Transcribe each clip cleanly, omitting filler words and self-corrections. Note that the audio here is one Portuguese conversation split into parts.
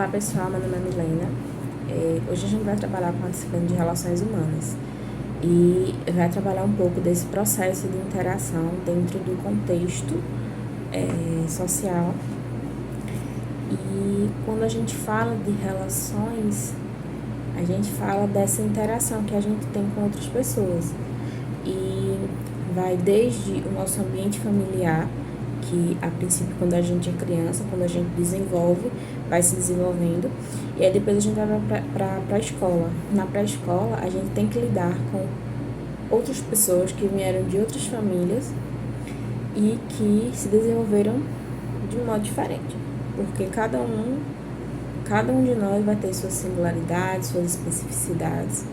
pessoal, meu nome é Milena. Hoje a gente vai trabalhar com a disciplina de Relações Humanas e vai trabalhar um pouco desse processo de interação dentro do contexto social. E quando a gente fala de relações, a gente fala dessa interação que a gente tem com outras pessoas. E vai desde o nosso ambiente familiar, que a princípio quando a gente é criança, quando a gente desenvolve, vai se desenvolvendo, e aí depois a gente vai para a escola. Na pré-escola a gente tem que lidar com outras pessoas que vieram de outras famílias e que se desenvolveram de um modo diferente, porque cada um de nós vai ter suas singularidades, suas especificidades,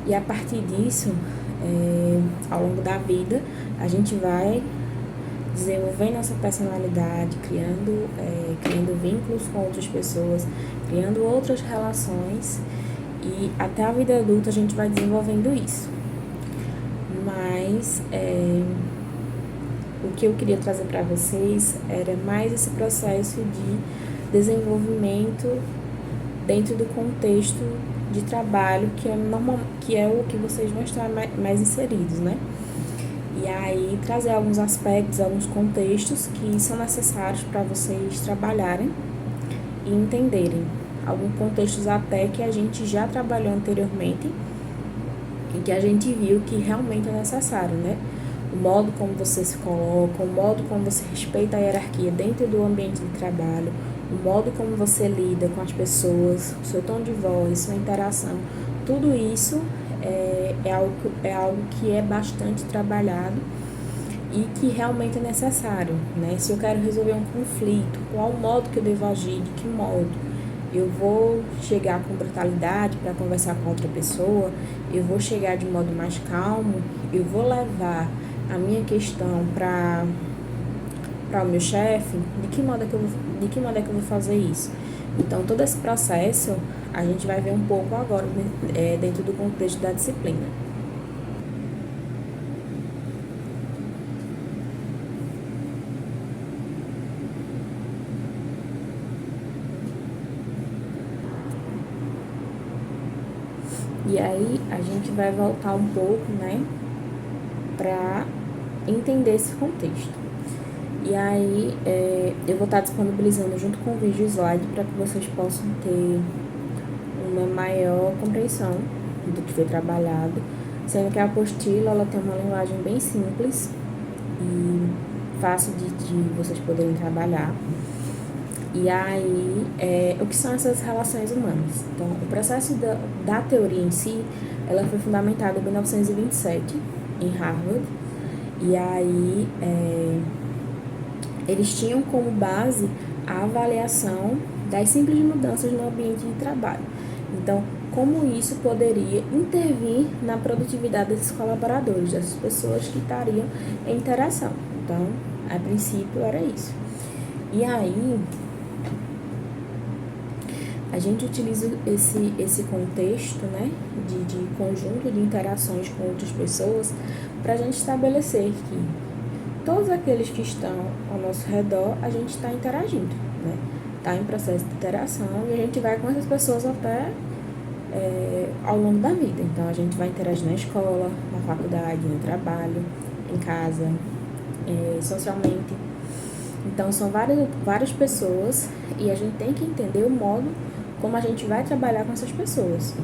e a partir disso, ao longo da vida, a gente vai desenvolvendo nossa personalidade, criando vínculos com outras pessoas, criando outras relações, e até a vida adulta a gente vai desenvolvendo isso. Mas o que eu queria trazer para vocês era mais esse processo de desenvolvimento dentro do contexto de trabalho, que é o que vocês vão estar mais inseridos, né? E aí trazer alguns aspectos, alguns contextos que são necessários para vocês trabalharem e entenderem. Alguns contextos até que a gente já trabalhou anteriormente e que a gente viu que realmente é necessário, né? O modo como você se coloca, o modo como você respeita a hierarquia dentro do ambiente de trabalho, o modo como você lida com as pessoas, o seu tom de voz, sua interação, tudo isso é algo que é bastante trabalhado e que realmente é necessário, né? Se eu quero resolver um conflito, qual o modo que eu devo agir, de que modo? Eu vou chegar com brutalidade para conversar com outra pessoa, eu vou chegar de modo mais calmo, eu vou levar a minha questão para o meu chefe, de que modo é que eu vou fazer isso? Então, todo esse processo a gente vai ver um pouco agora dentro do contexto da disciplina. E aí a gente vai voltar um pouco, né, para entender esse contexto. E aí eu vou estar disponibilizando junto com o vídeo slide para que vocês possam ter uma maior compreensão do que foi trabalhado, sendo que a apostila ela tem uma linguagem bem simples e fácil de vocês poderem trabalhar. E aí, o que são essas relações humanas? Então, o processo da teoria em si, ela foi fundamentada em 1927, em Harvard, e aí eles tinham como base a avaliação das simples mudanças no ambiente de trabalho. Então, como isso poderia intervir na produtividade desses colaboradores, dessas pessoas que estariam em interação. Então, a princípio era isso. E aí, a gente utiliza esse contexto, né, de conjunto de interações com outras pessoas para a gente estabelecer que todos aqueles que estão ao nosso redor, a gente está interagindo, né? Está em processo de interação e a gente vai com essas pessoas até ao longo da vida. Então, a gente vai interagir na escola, na faculdade, no trabalho, em casa, socialmente. Então, são várias pessoas e a gente tem que entender o modo como a gente vai trabalhar com essas pessoas.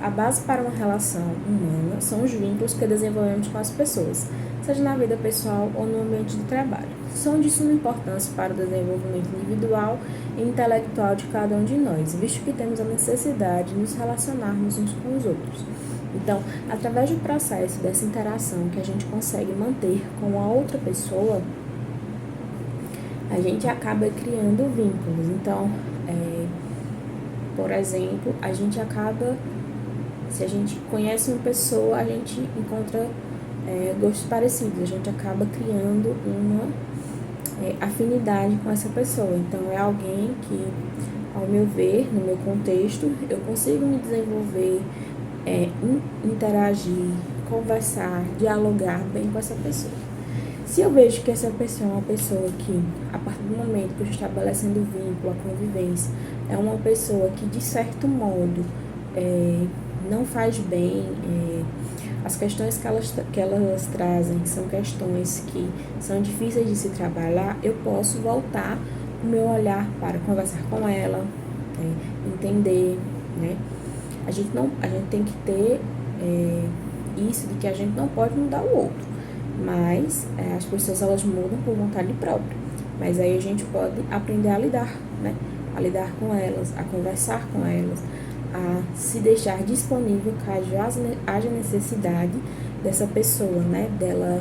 A base para uma relação humana são os vínculos que desenvolvemos com as pessoas, seja na vida pessoal ou no ambiente de trabalho. São de suma importância para o desenvolvimento individual e intelectual de cada um de nós, visto que temos a necessidade de nos relacionarmos uns com os outros. Então, através do processo dessa interação que a gente consegue manter com a outra pessoa, a gente acaba criando vínculos. Então, por exemplo, a gente acaba, se a gente conhece uma pessoa, a gente encontra gostos parecidos, a gente acaba criando uma afinidade com essa pessoa. Então, é alguém que, ao meu ver, no meu contexto, eu consigo me desenvolver, interagir, conversar, dialogar bem com essa pessoa. Se eu vejo que essa pessoa é uma pessoa que, a partir do momento que eu estou estabelecendo o vínculo, a convivência, é uma pessoa que, de certo modo, não faz bem, as questões que elas trazem são questões que são difíceis de se trabalhar, eu posso voltar o meu olhar para conversar com ela, entender, né? A gente tem que ter isso de que a gente não pode mudar o outro, mas as pessoas elas mudam por vontade própria, mas aí a gente pode aprender a lidar, né? A lidar com elas, a conversar com elas, a se deixar disponível caso haja necessidade dessa pessoa, né? Dela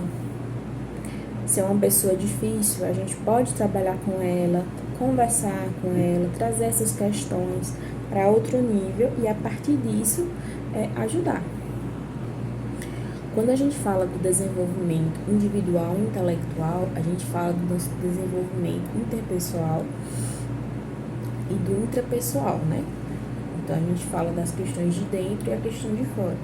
ser uma pessoa difícil, a gente pode trabalhar com ela, conversar com ela, trazer essas questões para outro nível e a partir disso ajudar. Quando a gente fala do desenvolvimento individual e intelectual, a gente fala do nosso desenvolvimento interpessoal e do intrapessoal, né? Então, a gente fala das questões de dentro e a questão de fora.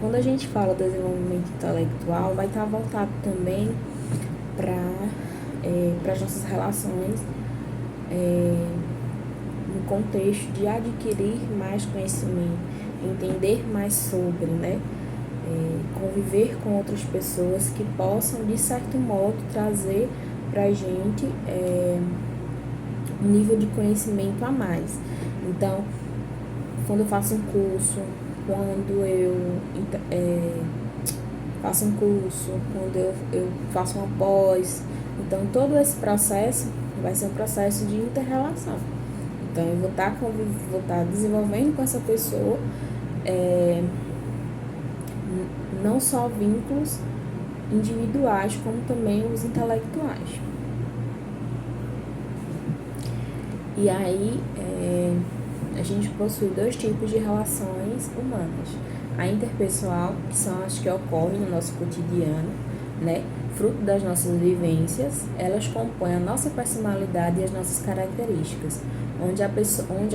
Quando a gente fala do desenvolvimento intelectual, vai estar voltado também para as nossas relações no contexto de adquirir mais conhecimento, entender mais sobre, né? Conviver com outras pessoas que possam, de certo modo, trazer para a gente um nível de conhecimento a mais. Então, quando eu faço um curso, quando eu faço uma pós, então todo esse processo vai ser um processo de inter-relação. Então eu vou estar desenvolvendo com essa pessoa não só vínculos individuais, como também os intelectuais. E aí a gente possui dois tipos de relações humanas. A interpessoal, que são as que ocorrem no nosso cotidiano, né? Fruto das nossas vivências, elas compõem a nossa personalidade e as nossas características, onde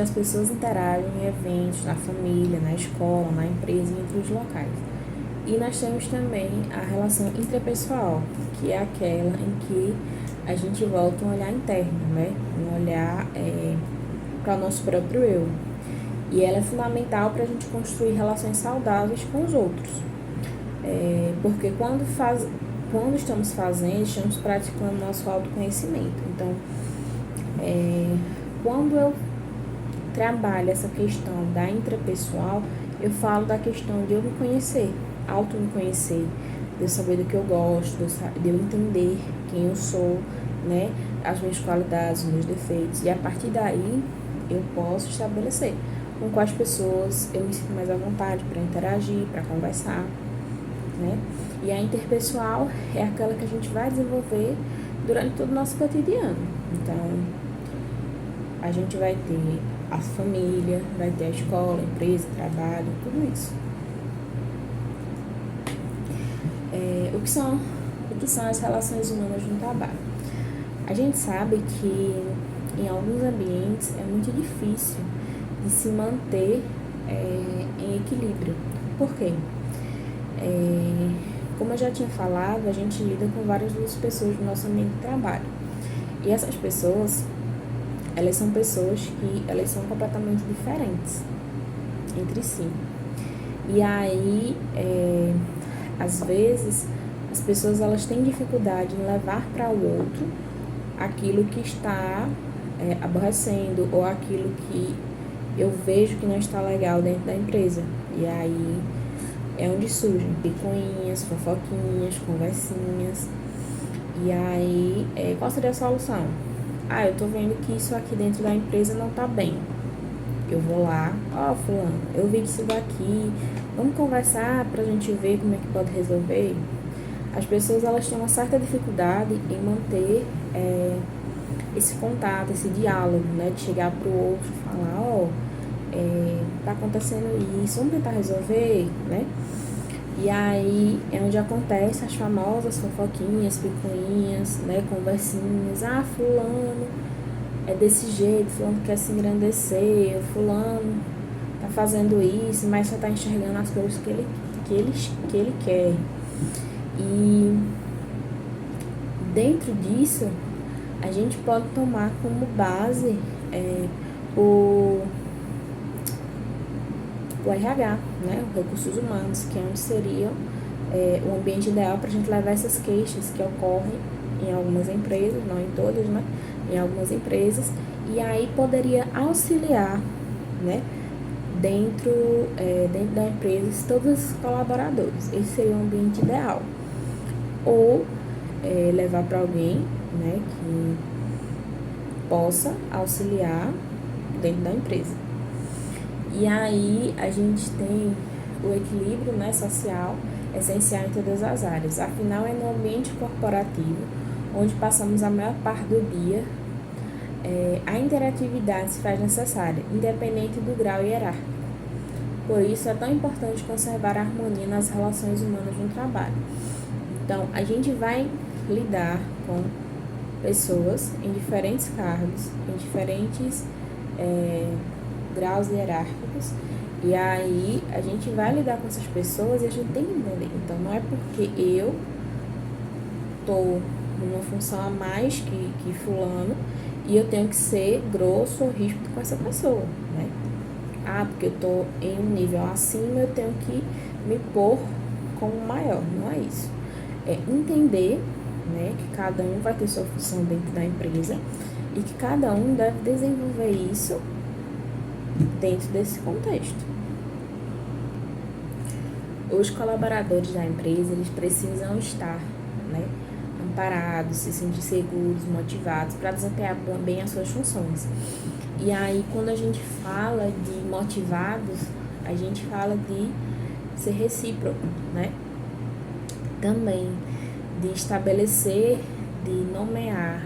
as pessoas interagem em eventos, na família, na escola, na empresa e entre os locais. E nós temos também a relação intrapessoal, que é aquela em que a gente volta um olhar interno, né? Um olhar para o nosso próprio eu. E ela é fundamental para a gente construir relações saudáveis com os outros. Porque quando estamos fazendo, estamos praticando nosso autoconhecimento. Então, quando eu trabalho essa questão da intrapessoal, eu falo da questão de eu me conhecer, me conhecer, de eu saber do que eu gosto, de eu entender quem eu sou, né? As minhas qualidades, os meus defeitos. E a partir daí, eu posso estabelecer com quais pessoas eu me sinto mais à vontade para interagir, para conversar, né? E a interpessoal é aquela que a gente vai desenvolver durante todo o nosso cotidiano. Então, a gente vai ter a família, vai ter a escola, a empresa, trabalho, tudo isso. O que são as relações humanas no trabalho? A gente sabe que em alguns ambientes é muito difícil de se manter em equilíbrio. Por quê? Como eu já tinha falado, a gente lida com várias das pessoas do nosso ambiente de trabalho. E essas pessoas, elas são pessoas que elas são completamente diferentes entre si. E aí, às vezes, as pessoas elas têm dificuldade em levar para o outro aquilo que está aborrecendo ou aquilo que eu vejo que não está legal dentro da empresa. E aí é onde surgem picuinhas, fofoquinhas, conversinhas. E aí, qual seria a solução? Eu tô vendo que isso aqui dentro da empresa não tá bem. Eu vou lá, fulano, eu vi isso daqui, vamos conversar pra gente ver como é que pode resolver? As pessoas, elas têm uma certa dificuldade em manter esse contato, esse diálogo, né? De chegar pro outro e falar, tá acontecendo isso, vamos tentar resolver, né? E aí é onde acontece as famosas fofoquinhas, picuinhas, né? Conversinhas, fulano é desse jeito, fulano quer se engrandecer, fulano tá fazendo isso, mas só tá enxergando as coisas que ele quer. E dentro disso, a gente pode tomar como base o RH, né, os recursos humanos, que é onde seria o ambiente ideal para a gente levar essas queixas que ocorrem em algumas empresas, não em todas, né, em algumas empresas, e aí poderia auxiliar, né, dentro da empresa todos os colaboradores. Esse seria o ambiente ideal. Ou levar para alguém, né, que possa auxiliar dentro da empresa. E aí a gente tem o equilíbrio, né, social essencial em todas as áreas. Afinal, é no ambiente corporativo onde passamos a maior parte do dia. A interatividade se faz necessária, independente do grau hierárquico. Por isso, é tão importante conservar a harmonia nas relações humanas no trabalho. Então, a gente vai lidar com pessoas em diferentes cargos, em diferentes graus hierárquicos, e aí a gente vai lidar com essas pessoas e a gente tem que entender. Então, não é porque eu estou numa função a mais que fulano e eu tenho que ser grosso ou ríspido com essa pessoa, né? Porque eu estou em um nível acima, eu tenho que me pôr como maior. Não é isso. É entender, né, que cada um vai ter sua função dentro da empresa e que cada um deve desenvolver isso dentro desse contexto. Os colaboradores da empresa, eles precisam estar, né, amparados, se sentir seguros, motivados para desempenhar bem as suas funções. E aí, quando a gente fala de motivados, a gente fala de ser recíproco, né? Também de estabelecer, de nomear,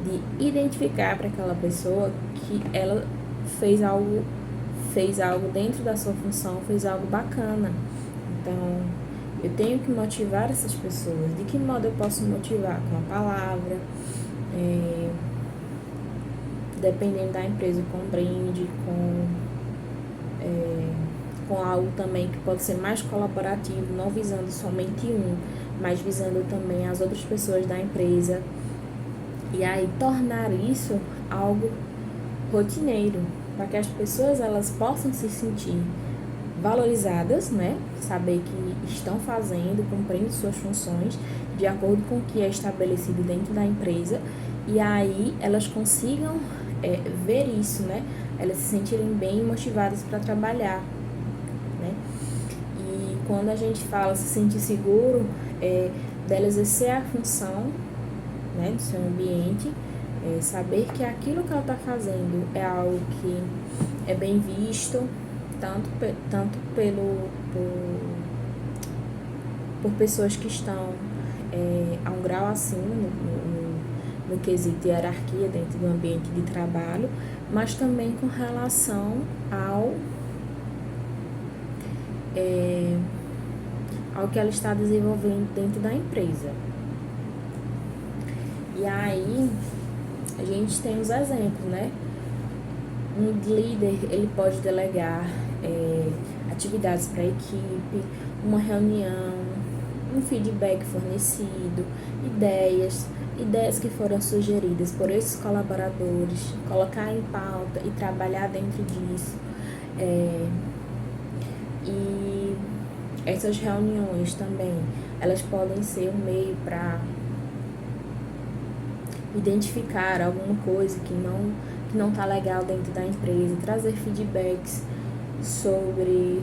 de identificar para aquela pessoa que ela fez algo dentro da sua função, fez algo bacana. Então, eu tenho que motivar essas pessoas. De que modo eu posso motivar? Com a palavra, dependendo da empresa, com brinde, com algo também que pode ser mais colaborativo, não visando somente mas visando também as outras pessoas da empresa. E aí tornar isso algo rotineiro, para que as pessoas elas possam se sentir valorizadas, né? Saber que estão fazendo, cumprindo suas funções de acordo com o que é estabelecido dentro da empresa, e aí elas consigam ver isso, né? Elas se sentirem bem motivadas para trabalhar, né? E quando a gente fala se sentir seguro, dela exercer a função, né, do seu ambiente, saber que aquilo que ela está fazendo é algo que é bem visto, tanto por pessoas que estão a um grau acima no quesito hierarquia dentro do ambiente de trabalho, mas também com relação ao que ela está desenvolvendo dentro da empresa. E aí, a gente tem os exemplos, né? Um líder, ele pode delegar atividades para a equipe, uma reunião, um feedback fornecido, ideias que foram sugeridas por esses colaboradores, colocar em pauta e trabalhar dentro disso. E essas reuniões também, elas podem ser um meio para identificar alguma coisa que não está legal dentro da empresa, trazer feedbacks sobre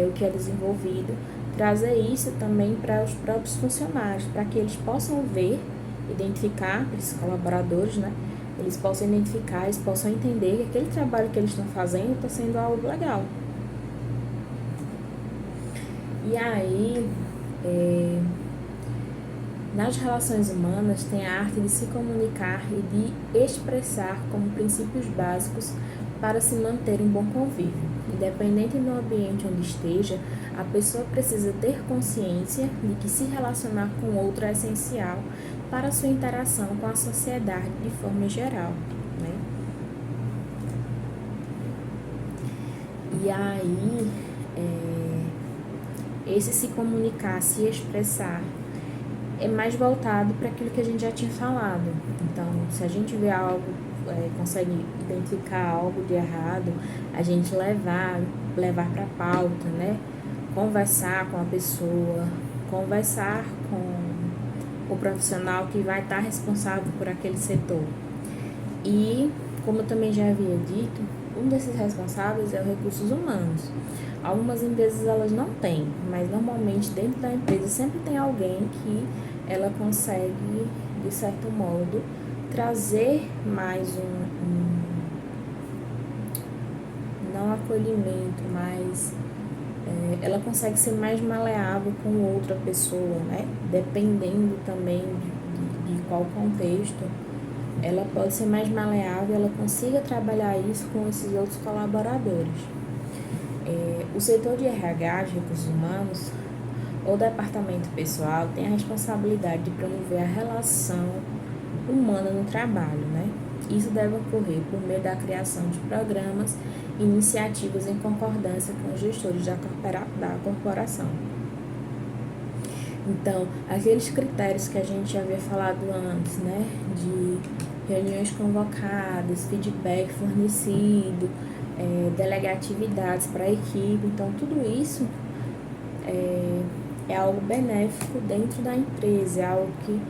o que é desenvolvido, trazer isso também para os próprios funcionários, para que eles possam ver, identificar, esses colaboradores, né? Eles possam identificar, eles possam entender que aquele trabalho que eles estão fazendo está sendo algo legal. E aí, nas relações humanas, tem a arte de se comunicar e de expressar como princípios básicos para se manter um bom convívio. Independente do ambiente onde esteja, a pessoa precisa ter consciência de que se relacionar com o outro é essencial para a sua interação com a sociedade de forma geral, né? E aí, esse se comunicar, se expressar é mais voltado para aquilo que a gente já tinha falado. Então, se a gente vê algo, consegue identificar algo de errado, a gente levar para a pauta, né? Conversar com a pessoa, conversar com o profissional que vai estar responsável por aquele setor. E, como eu também já havia dito, um desses responsáveis é o recursos humanos. Algumas empresas elas não têm, mas normalmente dentro da empresa sempre tem alguém que ela consegue, de certo modo, trazer mais não acolhimento, mas ela consegue ser mais maleável com outra pessoa, né? Dependendo também de qual contexto, ela pode ser mais maleável, ela consiga trabalhar isso com esses outros colaboradores. O setor de RH, de recursos humanos, ou departamento pessoal, tem a responsabilidade de promover a relação humana no trabalho, né? Isso deve ocorrer por meio da criação de programas e iniciativas em concordância com os gestores da corporação. Então, aqueles critérios que a gente já havia falado antes, né? De reuniões convocadas, feedback fornecido, delegar atividades para a equipe. Então, tudo isso é algo benéfico dentro da empresa, é algo que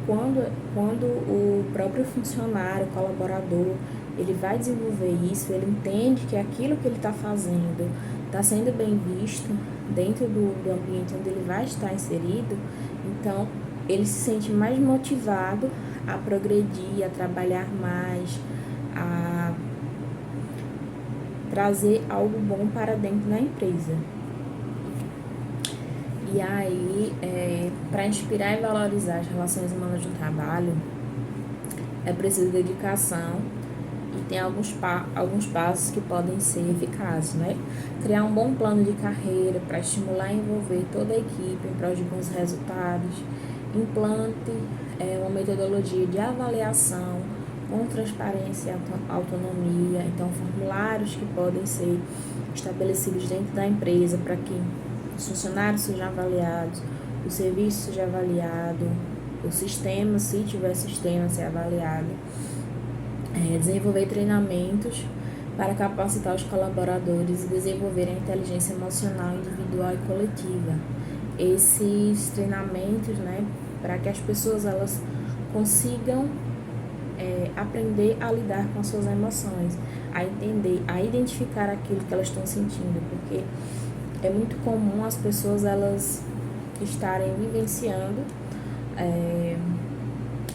quando o próprio funcionário, o colaborador, ele vai desenvolver isso, ele entende que aquilo que ele está fazendo está sendo bem visto dentro do ambiente onde ele vai estar inserido, então ele se sente mais motivado a progredir, a trabalhar mais, a trazer algo bom para dentro da empresa. E aí, para inspirar e valorizar as relações humanas do trabalho, é preciso dedicação e tem alguns passos que podem ser eficazes, né? Criar um bom plano de carreira para estimular e envolver toda a equipe em prol de bons resultados. Implante uma metodologia de avaliação com transparência e autonomia. Então, formulários que podem ser estabelecidos dentro da empresa para que os funcionários sejam avaliados, o serviço seja avaliado, o sistema, se tiver sistema, ser avaliado. Desenvolver treinamentos para capacitar os colaboradores e desenvolver a inteligência emocional individual e coletiva. Esses treinamentos, né, para que as pessoas elas consigam aprender a lidar com as suas emoções, a entender, a identificar aquilo que elas estão sentindo, porque é muito comum as pessoas elas estarem vivenciando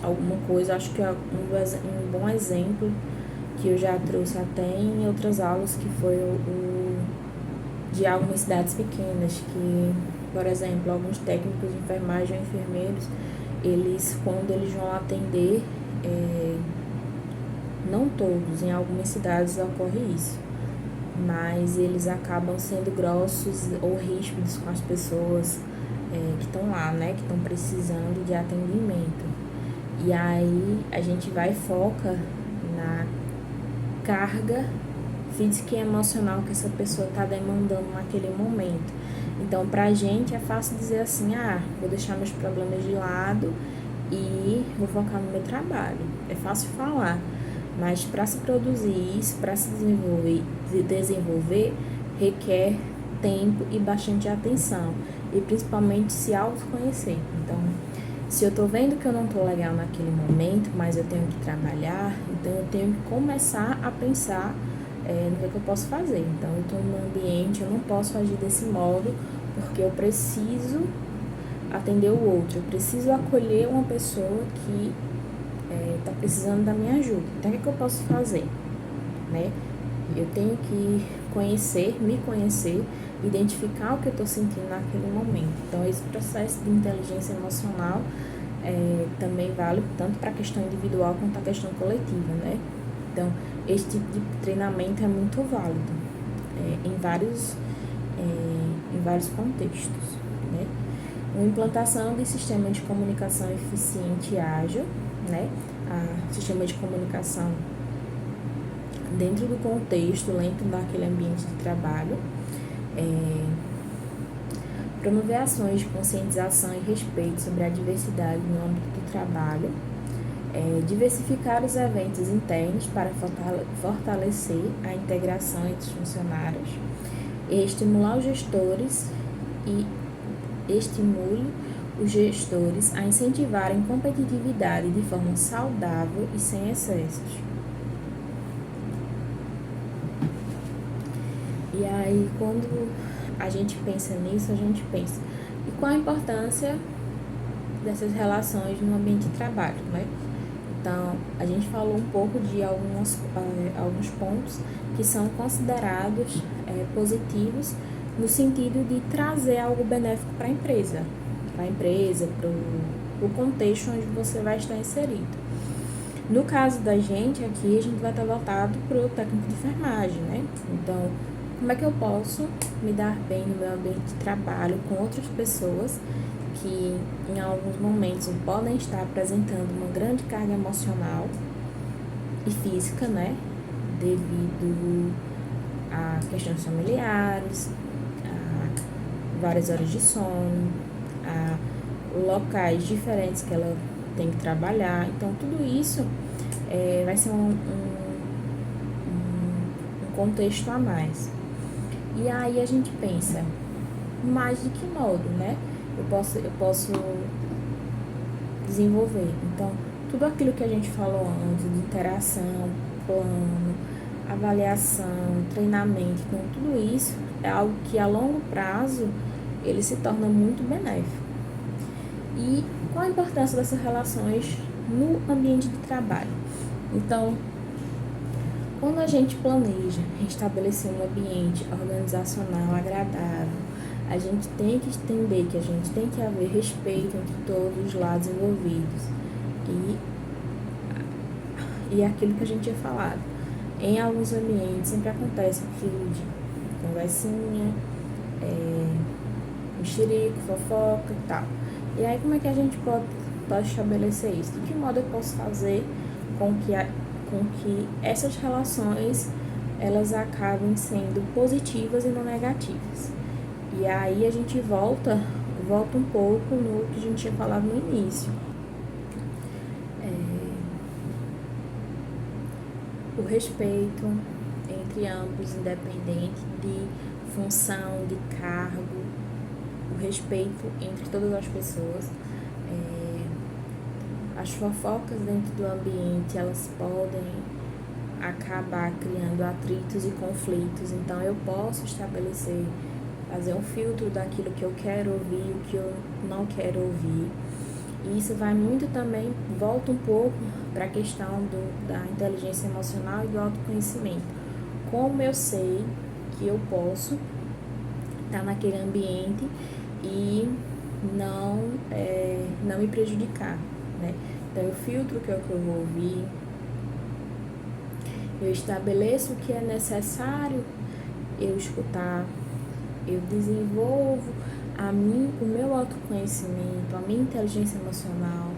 alguma coisa. Acho que é um bom exemplo que eu já trouxe até em outras aulas, que foi o de algumas cidades pequenas, que, por exemplo, alguns técnicos de enfermagem ou enfermeiros, quando eles vão atender, não todos, em algumas cidades ocorre isso, mas eles acabam sendo grossos ou ríspidos com as pessoas que estão lá, né, que estão precisando de atendimento. E aí a gente vai e foca na carga física e emocional que essa pessoa está demandando naquele momento. Então, pra gente é fácil dizer assim, vou deixar meus problemas de lado e vou focar no meu trabalho. É fácil falar, mas para se produzir isso, para se desenvolver, requer tempo e bastante atenção, e principalmente se autoconhecer. Então, se eu tô vendo que eu não tô legal naquele momento, mas eu tenho que trabalhar, então eu tenho que começar a pensar no que eu posso fazer. Então, eu tô num ambiente, eu não posso agir desse modo, porque eu preciso atender o outro, eu preciso acolher uma pessoa que está precisando da minha ajuda. Então, o que eu posso fazer? Né? Eu tenho que me conhecer, identificar o que eu estou sentindo naquele momento. Então, esse processo de inteligência emocional também vale tanto para a questão individual quanto a questão coletiva, né? Então, esse tipo de treinamento é muito válido em vários contextos, né? Uma implantação de sistema de comunicação eficiente e ágil, né? Sistema de comunicação dentro do contexto, dentro daquele ambiente de trabalho, promover ações de conscientização e respeito sobre a diversidade no âmbito do trabalho, diversificar os eventos internos para fortalecer a integração entre os funcionários, e estimular os gestores e estimule os gestores a incentivarem competitividade de forma saudável e sem excessos. E aí, quando a gente pensa nisso, a gente pensa, e qual a importância dessas relações no ambiente de trabalho, né? Então, a gente falou um pouco de alguns pontos que são considerados positivos no sentido de trazer algo benéfico para a empresa, para o contexto onde você vai estar inserido. No caso da gente aqui, a gente vai estar voltado para o técnico de enfermagem, né? Então, como é que eu posso me dar bem no meu ambiente de trabalho com outras pessoas que em alguns momentos podem estar apresentando uma grande carga emocional e física, né? Devido a questões familiares, a várias horas de sono, a locais diferentes que ela tem que trabalhar. Então, tudo isso vai ser um contexto a mais. E aí a gente pensa, mas de que modo, né? Eu posso desenvolver. Então, tudo aquilo que a gente falou antes, de interação, plano, avaliação, treinamento, então tudo isso é algo que a longo prazo ele se torna muito benéfico. E qual a importância dessas relações no ambiente de trabalho? Então, quando a gente planeja estabelecer um ambiente organizacional agradável, a gente tem que entender que a gente tem que haver respeito entre todos os lados envolvidos. E aquilo que a gente tinha falado, em alguns ambientes sempre acontece aquilo de conversinha, mexerico, fofoca e tal. E aí como é que a gente pode estabelecer isso? De que modo eu posso fazer com que essas relações elas acabem sendo positivas e não negativas? E aí a gente volta um pouco no que a gente tinha falado no início. O respeito entre ambos, independente de função, de cargo, o respeito entre todas as pessoas. As fofocas dentro do ambiente, elas podem acabar criando atritos e conflitos. Então, eu posso fazer um filtro daquilo que eu quero ouvir, o que eu não quero ouvir. E isso vai muito também, volta um pouco para a questão da inteligência emocional e do autoconhecimento. Como eu sei que eu posso estar naquele ambiente e não me prejudicar, né? Então, eu filtro o que é o que eu vou ouvir, eu estabeleço o que é necessário eu escutar, eu desenvolvo o meu autoconhecimento, a minha inteligência emocional,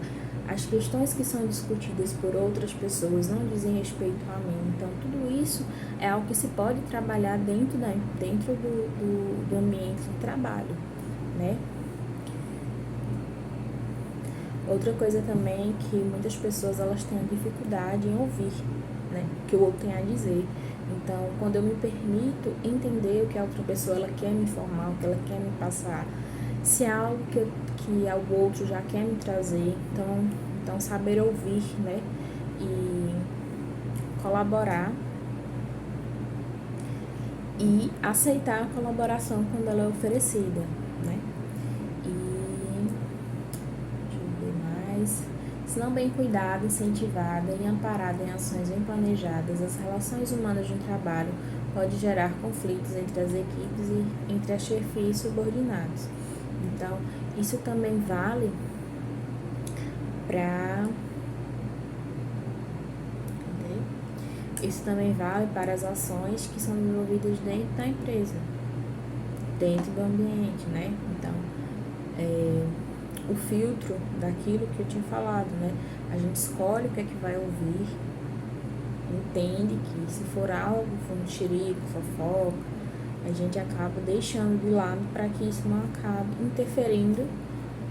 as questões que são discutidas por outras pessoas não dizem respeito a mim. Então, tudo isso é algo que se pode trabalhar dentro do ambiente de trabalho, né? Outra coisa também que muitas pessoas elas têm dificuldade em ouvir, né? O que o outro tem a dizer. Então, quando eu me permito entender o que a outra pessoa ela quer me informar, o que ela quer me passar, se é algo que o outro já quer me trazer, então saber ouvir, né? E colaborar e aceitar a colaboração quando ela é oferecida, né? Se não bem cuidada, incentivada e amparada em ações bem planejadas, as relações humanas de um trabalho pode gerar conflitos entre as equipes e entre a chefia e subordinados. Então, isso também vale para as ações que são desenvolvidas dentro da empresa, dentro do ambiente, né? Então, o filtro daquilo que eu tinha falado, né? A gente escolhe o que é que vai ouvir, entende que se for algo, for um xerico, fofoca, a gente acaba deixando de lado para que isso não acabe interferindo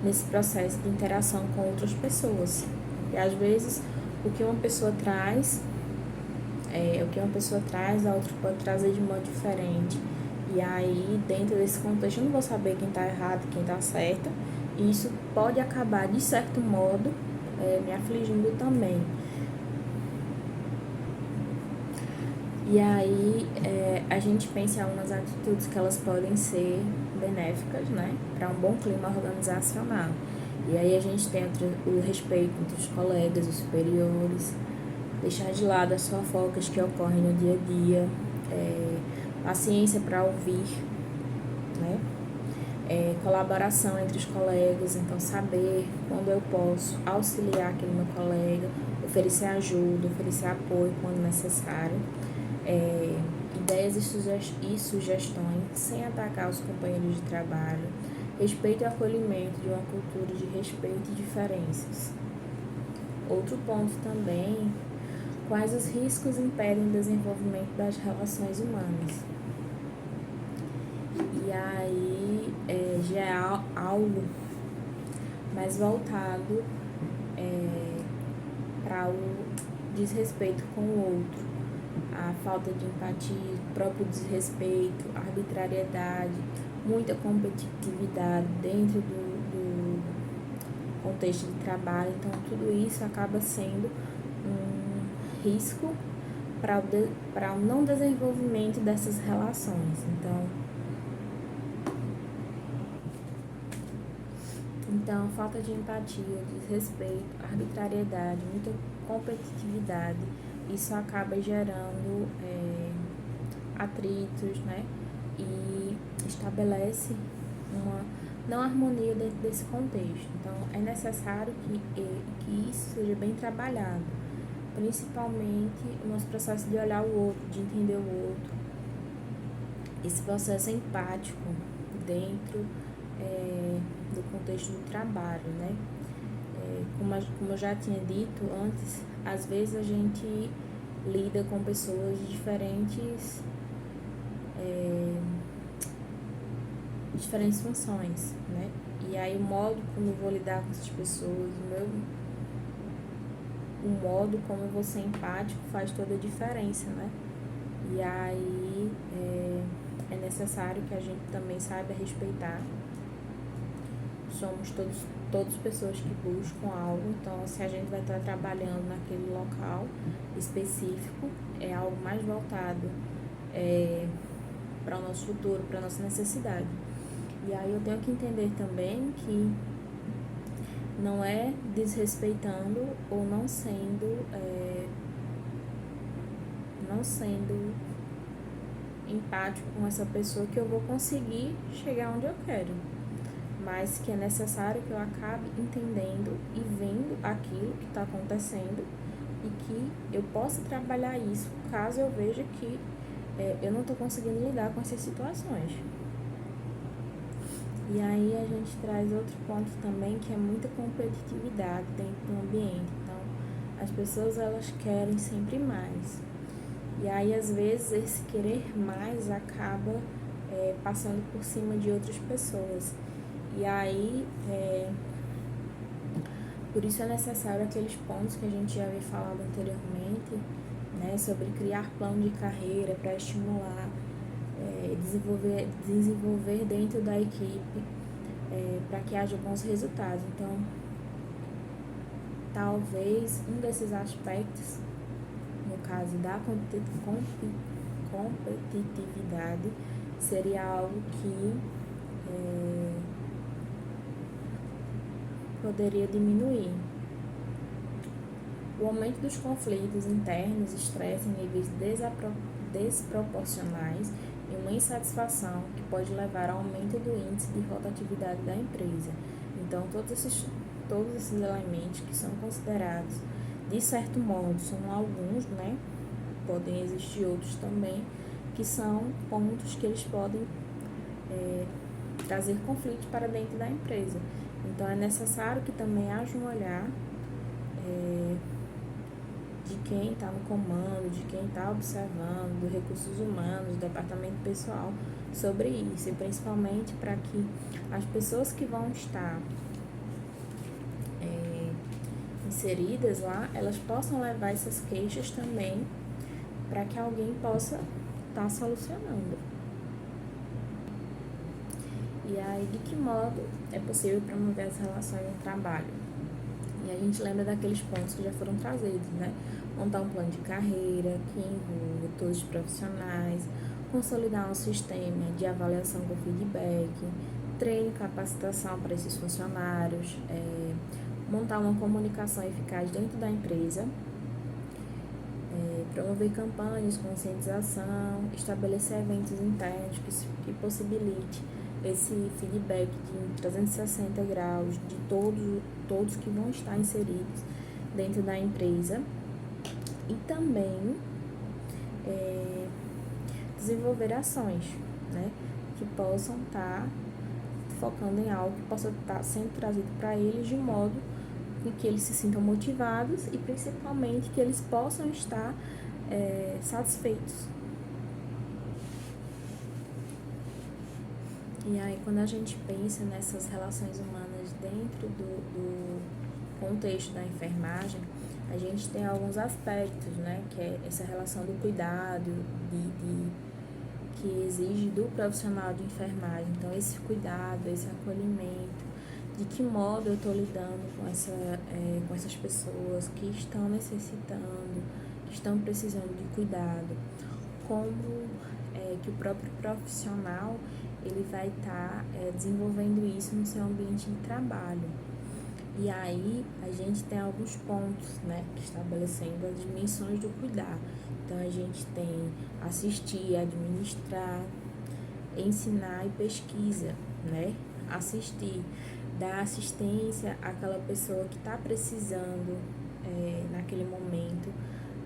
nesse processo de interação com outras pessoas. E às vezes o que uma pessoa traz, a outra pode trazer de modo diferente. E aí, dentro desse contexto, eu não vou saber quem está errado e quem está certo. E isso pode acabar, de certo modo, me afligindo também. E aí, a gente pensa em algumas atitudes que elas podem ser benéficas, né, para um bom clima organizacional. E aí a gente tem o respeito entre os colegas, os superiores, deixar de lado as fofocas que ocorrem no dia a dia, paciência para ouvir, né? Colaboração entre os colegas, então saber quando eu posso auxiliar aquele meu colega, oferecer ajuda, oferecer apoio quando necessário, ideias e sugestões sem atacar os companheiros de trabalho, respeito e acolhimento de uma cultura de respeito e diferenças. Outro ponto também, quais os riscos impedem o desenvolvimento das relações humanas. E aí já é algo mais voltado para o desrespeito com o outro, a falta de empatia, próprio desrespeito, arbitrariedade, muita competitividade dentro do contexto de trabalho. Então, tudo isso acaba sendo um risco para o não desenvolvimento dessas relações. Então, falta de empatia, desrespeito, arbitrariedade, muita competitividade, isso acaba gerando atritos, né? E estabelece uma não harmonia dentro desse contexto. Então, é necessário que isso seja bem trabalhado, principalmente o nosso processo de olhar o outro, de entender o outro, esse processo empático dentro do contexto do trabalho, né? Como eu já tinha dito antes, às vezes a gente lida com pessoas de diferentes funções, né? E aí o modo como eu vou lidar com essas pessoas, o modo como eu vou ser empático faz toda a diferença, né? E aí é necessário que a gente também saiba respeitar. Somos todas pessoas que buscam algo, então se a gente vai estar trabalhando naquele local específico, é algo mais voltado para o nosso futuro, para a nossa necessidade. E aí eu tenho que entender também que não é desrespeitando ou não sendo empático com essa pessoa que eu vou conseguir chegar onde eu quero, mas que é necessário que eu acabe entendendo e vendo aquilo que está acontecendo e que eu possa trabalhar isso caso eu veja que eu não estou conseguindo lidar com essas situações. E aí a gente traz outro ponto também, que é muita competitividade dentro do ambiente. Então, as pessoas, elas querem sempre mais. E aí, às vezes, esse querer mais acaba passando por cima de outras pessoas. E aí, por isso é necessário aqueles pontos que a gente já havia falado anteriormente, né, sobre criar plano de carreira para estimular, desenvolver dentro da equipe, para que haja bons resultados. Então, talvez um desses aspectos, no caso da competitividade, seria algo que poderia diminuir. O aumento dos conflitos internos, estresse em níveis desproporcionais e uma insatisfação que pode levar ao aumento do índice de rotatividade da empresa. Então, todos esses elementos que são considerados, de certo modo, são alguns, né? Podem existir outros também, que são pontos que eles podem trazer conflitos para dentro da empresa. Então, é necessário que também haja um olhar de quem está no comando, de quem está observando, do recursos humanos, do departamento pessoal sobre isso, e principalmente para que as pessoas que vão estar inseridas lá, elas possam levar essas queixas também para que alguém possa estar solucionando. E aí, de que modo é possível promover as relações no trabalho? E a gente lembra daqueles pontos que já foram trazidos, né? Montar um plano de carreira que envolva todos os profissionais, consolidar um sistema de avaliação com feedback, treino e capacitação para esses funcionários, montar uma comunicação eficaz dentro da empresa, promover campanhas de conscientização, estabelecer eventos internos que possibilite esse feedback de 360 graus de todos que vão estar inseridos dentro da empresa, e também desenvolver ações, né, que possam estar focando em algo que possa estar sendo trazido para eles de modo que eles se sintam motivados e principalmente que eles possam estar satisfeitos. E aí, quando a gente pensa nessas relações humanas dentro do contexto da enfermagem, a gente tem alguns aspectos, né, que é essa relação do cuidado, que exige do profissional de enfermagem. Então, esse cuidado, esse acolhimento, de que modo eu estou lidando com essas pessoas que estão necessitando, que estão precisando de cuidado, como que o próprio profissional ele vai estar desenvolvendo isso no seu ambiente de trabalho. E aí a gente tem alguns pontos, né, estabelecendo as dimensões do cuidar. Então a gente tem assistir, administrar, ensinar e pesquisa, né? Assistir, dar assistência àquela pessoa que está precisando naquele momento,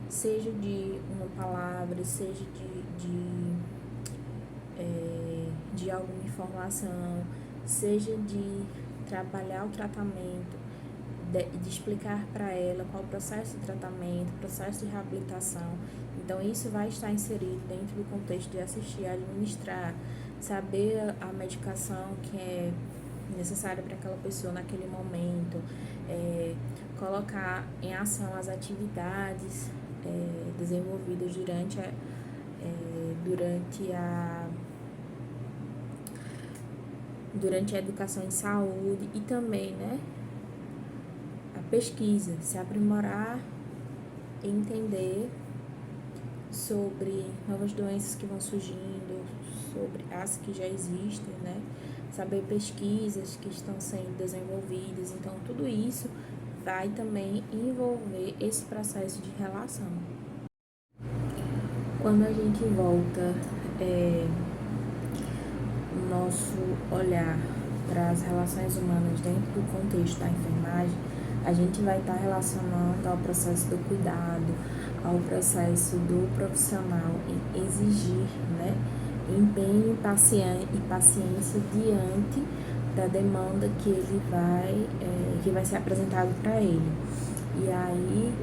seja de uma palavra, seja de alguma informação, seja de trabalhar o tratamento, de explicar para ela qual é o processo de tratamento, processo de reabilitação. Então, isso vai estar inserido dentro do contexto de assistir, administrar, saber a medicação que é necessária para aquela pessoa naquele momento, colocar em ação as atividades desenvolvidas durante a educação em saúde e também, né, a pesquisa, se aprimorar e entender sobre novas doenças que vão surgindo, sobre as que já existem, né, saber pesquisas que estão sendo desenvolvidas. Então, tudo isso vai também envolver esse processo de relação. Quando a gente volta o nosso olhar para as relações humanas dentro do contexto da enfermagem, a gente vai estar relacionando ao processo do cuidado, ao processo do profissional em exigir, né, empenho e paciência diante da demanda que ele que vai ser apresentado para ele. E aí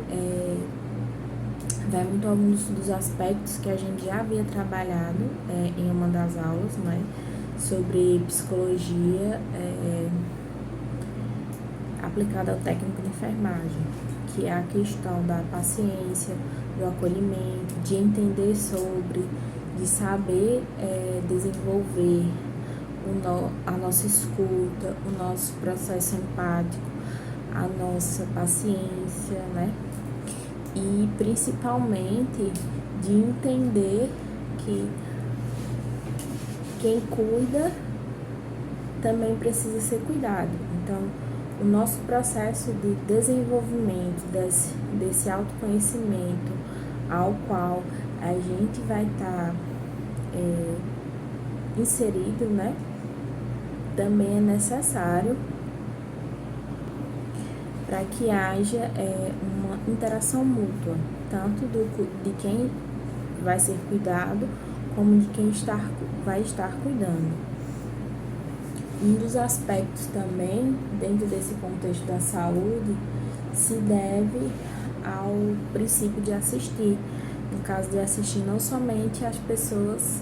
vai muito alguns dos aspectos que a gente já havia trabalhado em uma das aulas, né, sobre psicologia aplicada ao técnico de enfermagem, que é a questão da paciência, do acolhimento, de entender sobre, de saber desenvolver a nossa escuta, o nosso processo empático, a nossa paciência, né? E principalmente de entender que quem cuida também precisa ser cuidado. Então, o nosso processo de desenvolvimento desse autoconhecimento ao qual a gente vai estar inserido, né, também é necessário para que haja uma interação mútua, tanto de quem vai ser cuidado, como de quem vai estar cuidando. Um dos aspectos também, dentro desse contexto da saúde, se deve ao princípio de assistir. No caso de assistir não somente as pessoas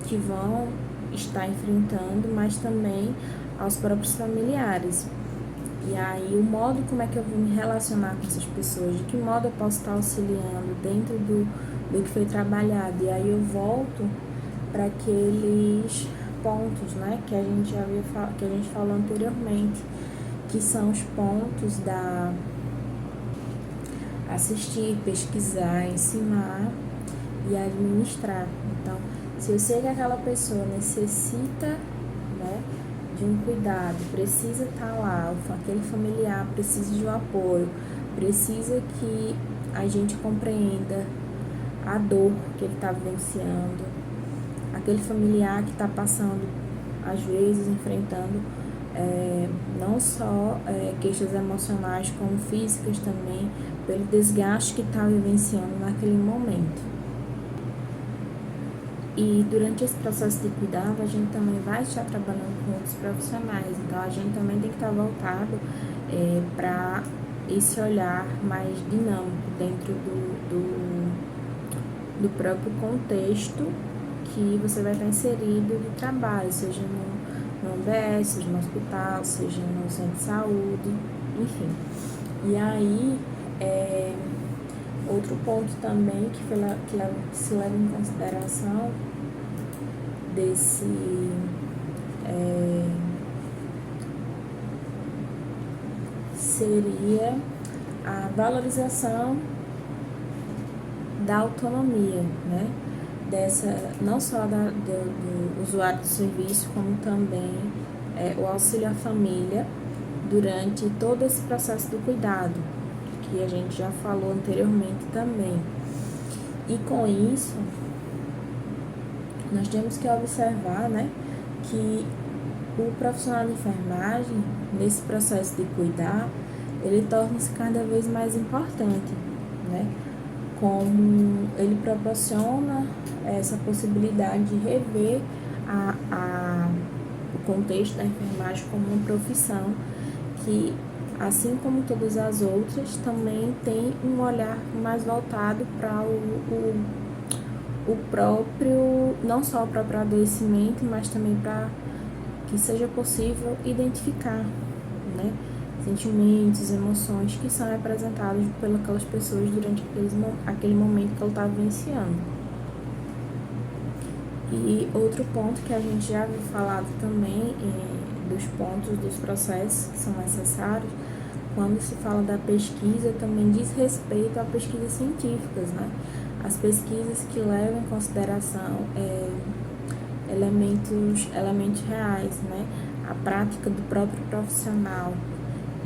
que vão estar enfrentando, mas também aos próprios familiares. E aí, o modo como é que eu vou me relacionar com essas pessoas, de que modo eu posso estar auxiliando dentro do que foi trabalhado. E aí eu volto para aqueles pontos, né, que a gente que a gente falou anteriormente, que são os pontos da assistir, pesquisar, ensinar e administrar. Então, se eu sei que aquela pessoa necessita, né, de um cuidado, precisa estar lá, aquele familiar precisa de um apoio, precisa que a gente compreenda a dor que ele está vivenciando, aquele familiar que está passando, às vezes, enfrentando não só queixas emocionais, como físicas também, pelo desgaste que está vivenciando naquele momento. E durante esse processo de cuidado, a gente também vai estar trabalhando com outros profissionais, então a gente também tem que estar voltado para esse olhar mais dinâmico dentro do próprio contexto que você vai estar inserido de trabalho, seja no UBS, seja no hospital, seja no centro de saúde, enfim. E aí, outro ponto também que se leva em consideração seria a valorização da autonomia, né? Não só do usuário do serviço, como também o auxílio à família durante todo esse processo do cuidado, que a gente já falou anteriormente também. E com isso, nós temos que observar, né, que o profissional de enfermagem, nesse processo de cuidar, ele torna-se cada vez mais importante, né? Como ele proporciona essa possibilidade de rever o contexto da enfermagem como uma profissão que, assim como todas as outras, também tem um olhar mais voltado para o próprio, não só o próprio adoecimento, mas também para que seja possível identificar, né, sentimentos, emoções que são representados pelas pessoas durante aquele momento que ela está vivenciando. E outro ponto que a gente já havia falado também dos pontos dos processos que são necessários, quando se fala da pesquisa, também diz respeito a pesquisas científicas, né? As pesquisas que levam em consideração elementos reais, né? A prática do próprio profissional.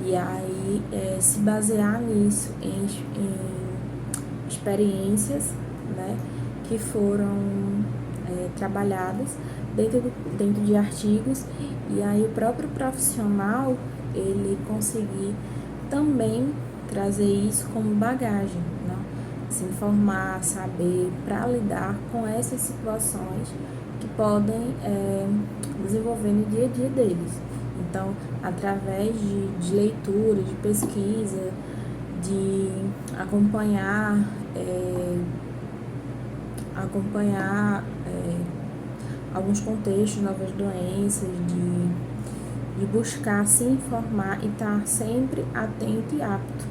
E aí, se basear nisso, em experiências, né, que foram trabalhadas dentro de artigos, e aí o próprio profissional, ele conseguir também trazer isso como bagagem, né? Se informar, saber, para lidar com essas situações que podem desenvolver no dia a dia deles. Então, através de leitura, de pesquisa, de acompanhar alguns contextos, novas doenças, de buscar se informar e estar sempre atento e apto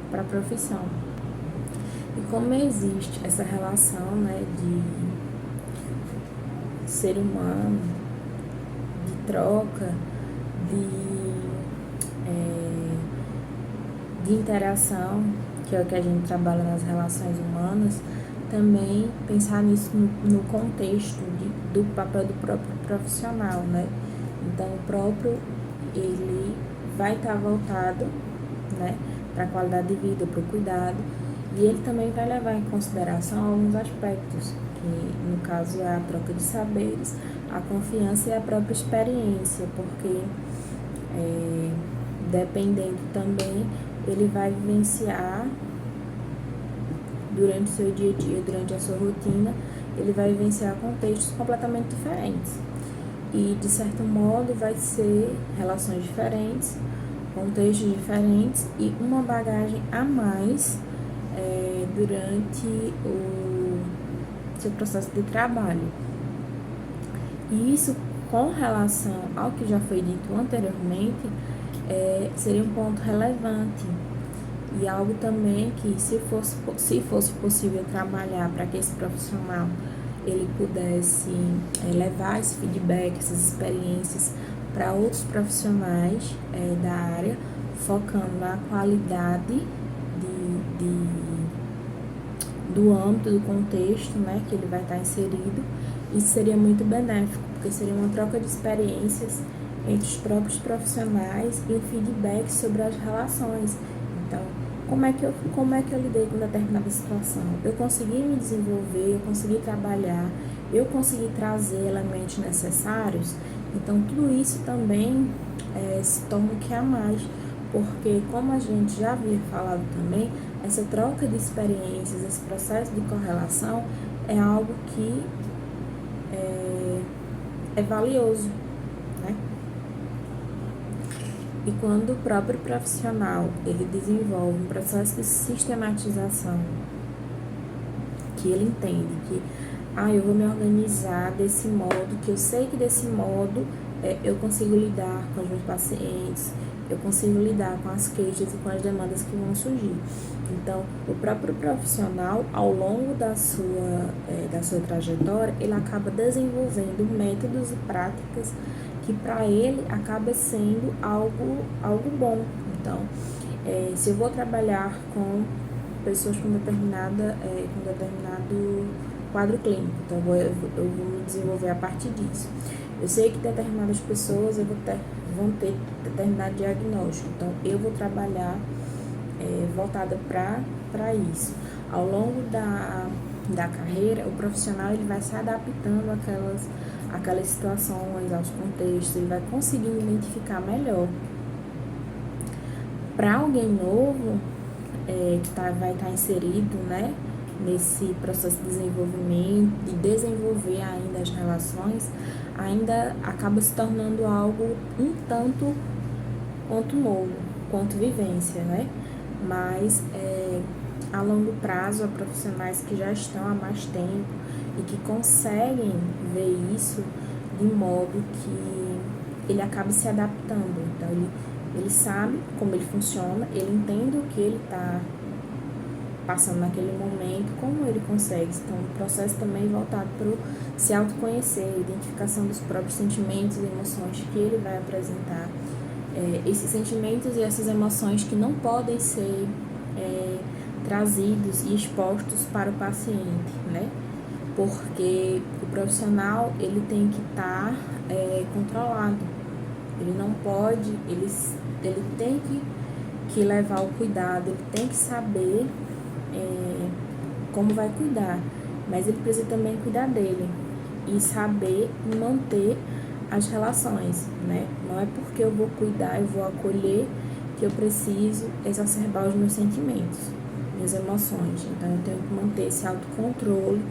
para a profissão. E como existe essa relação, né, de ser humano, de troca, de interação, que é o que a gente trabalha nas relações humanas, também pensar nisso no contexto do papel do próprio profissional, né? Então, o próprio, ele vai estar voltado, né, para a qualidade de vida, para o cuidado, e ele também vai levar em consideração alguns aspectos, que no caso é a troca de saberes, a confiança e a própria experiência, porque dependendo também, ele vai vivenciar durante o seu dia a dia, durante a sua rotina, ele vai vivenciar contextos completamente diferentes. E, de certo modo, vai ser relações diferentes, contextos diferentes e uma bagagem a mais durante o seu processo de trabalho. E isso, com relação ao que já foi dito anteriormente, seria um ponto relevante e algo também que, se fosse possível trabalhar para que esse profissional ele pudesse levar esse feedback, essas experiências para outros profissionais da área, focando na qualidade do âmbito, do contexto, né, que ele vai estar inserido. Isso seria muito benéfico, porque seria uma troca de experiências entre os próprios profissionais e um feedback sobre as relações. Então, como é que eu lidei com determinada situação? Eu consegui me desenvolver, eu consegui trabalhar, eu consegui trazer elementos necessários. Então, tudo isso também se torna o que há mais, porque, como a gente já havia falado também, essa troca de experiências, esse processo de correlação é algo que é valioso, né? E quando o próprio profissional ele desenvolve um processo de sistematização, que ele entende que eu vou me organizar desse modo, que eu sei que desse modo eu consigo lidar com os meus pacientes, eu consigo lidar com as queixas e com as demandas que vão surgir. Então, o próprio profissional, ao longo da sua trajetória, ele acaba desenvolvendo métodos e práticas que para ele acaba sendo algo bom. Então, se eu vou trabalhar com pessoas com determinado quadro clínico, então eu vou me desenvolver a partir disso. Eu sei que determinadas pessoas vão ter determinado diagnóstico, então eu vou trabalhar voltada para isso. Ao longo da carreira, o profissional ele vai se adaptando àquelas situações, aos contextos, ele vai conseguindo identificar melhor. Para alguém novo que vai estar inserido, né, nesse processo de desenvolvimento, de desenvolver ainda as relações, ainda acaba se tornando algo um tanto quanto novo, quanto vivência, né? Mas a longo prazo, há profissionais que já estão há mais tempo e que conseguem ver isso de modo que ele acaba se adaptando. Então, ele sabe como ele funciona, ele entende o que ele está passando naquele momento, como ele consegue. Então, o processo também voltado para o se autoconhecer, identificação dos próprios sentimentos e emoções que ele vai apresentar. Esses sentimentos e essas emoções que não podem ser trazidos e expostos para o paciente, né? Porque o profissional ele tem que estar controlado, ele não pode, ele tem que levar o cuidado, ele tem que saber como vai cuidar, mas ele precisa também cuidar dele e saber manter as relações, né? Não é porque eu vou cuidar, eu vou acolher, que eu preciso exacerbar os meus sentimentos, minhas emoções. Então, eu tenho que manter esse autocontrole,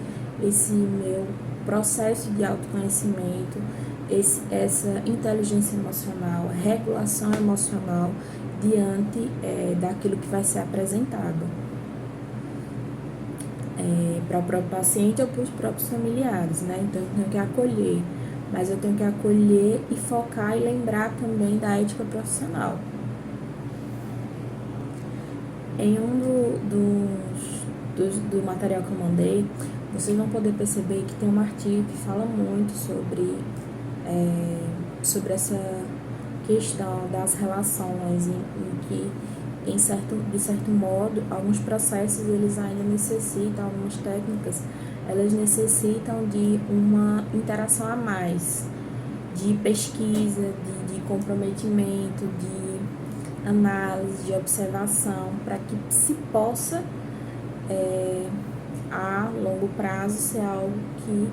esse meu processo de autoconhecimento, essa inteligência emocional, regulação emocional diante daquilo que vai ser apresentado para o próprio paciente ou para os próprios familiares, né? Então, eu tenho que acolher, mas eu tenho que acolher e focar e lembrar também da ética profissional. Em do material que eu mandei, vocês vão poder perceber que tem um artigo que fala muito sobre essa questão das relações, em que, de certo modo, alguns processos eles ainda necessitam, algumas técnicas, elas necessitam de uma interação a mais, de pesquisa, de comprometimento, de análise, de observação, para que se possa, a longo prazo, ser algo que,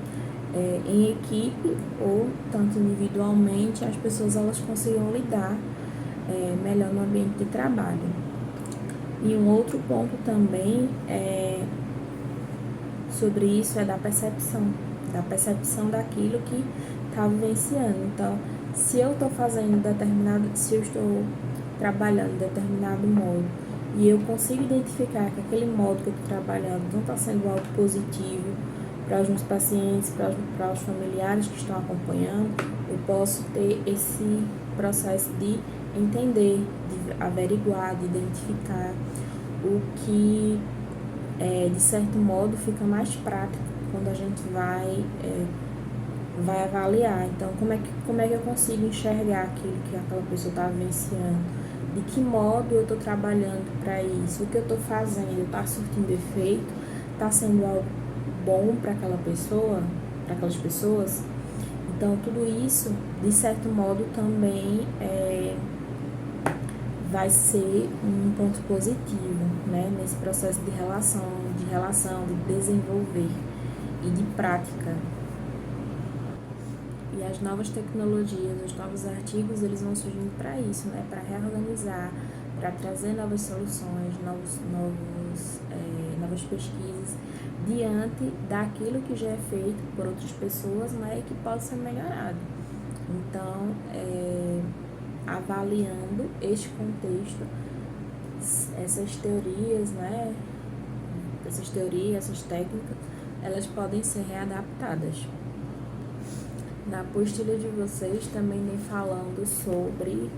em equipe ou tanto individualmente, as pessoas elas consigam lidar melhor no ambiente de trabalho. E um outro ponto também sobre isso é da percepção daquilo que está vivenciando. Então, se eu estou fazendo se eu estou trabalhando de determinado modo e eu consigo identificar que aquele modo que eu estou trabalhando não está sendo algo positivo para os meus pacientes, para os familiares que estão acompanhando, eu posso ter esse processo de entender, de averiguar, de identificar o que, de certo modo, fica mais prático quando a gente vai avaliar. Então, como é que eu consigo enxergar aquilo que aquela pessoa está vivenciando? De que modo eu estou trabalhando para isso? O que eu estou fazendo está surtindo efeito? Está sendo algo bom para aquela pessoa, para aquelas pessoas? Então, tudo isso, de certo modo, também vai ser um ponto positivo, né? Nesse processo de relação, de desenvolver e de prática. E as novas tecnologias, os novos artigos, eles vão surgindo para isso, né? Para reorganizar, para trazer novas soluções, novas pesquisas diante daquilo que já é feito por outras pessoas, né? E que pode ser melhorado. Então, avaliando este contexto, essas teorias, né? Essas técnicas, elas podem ser readaptadas. Na apostila de vocês também vem falando sobre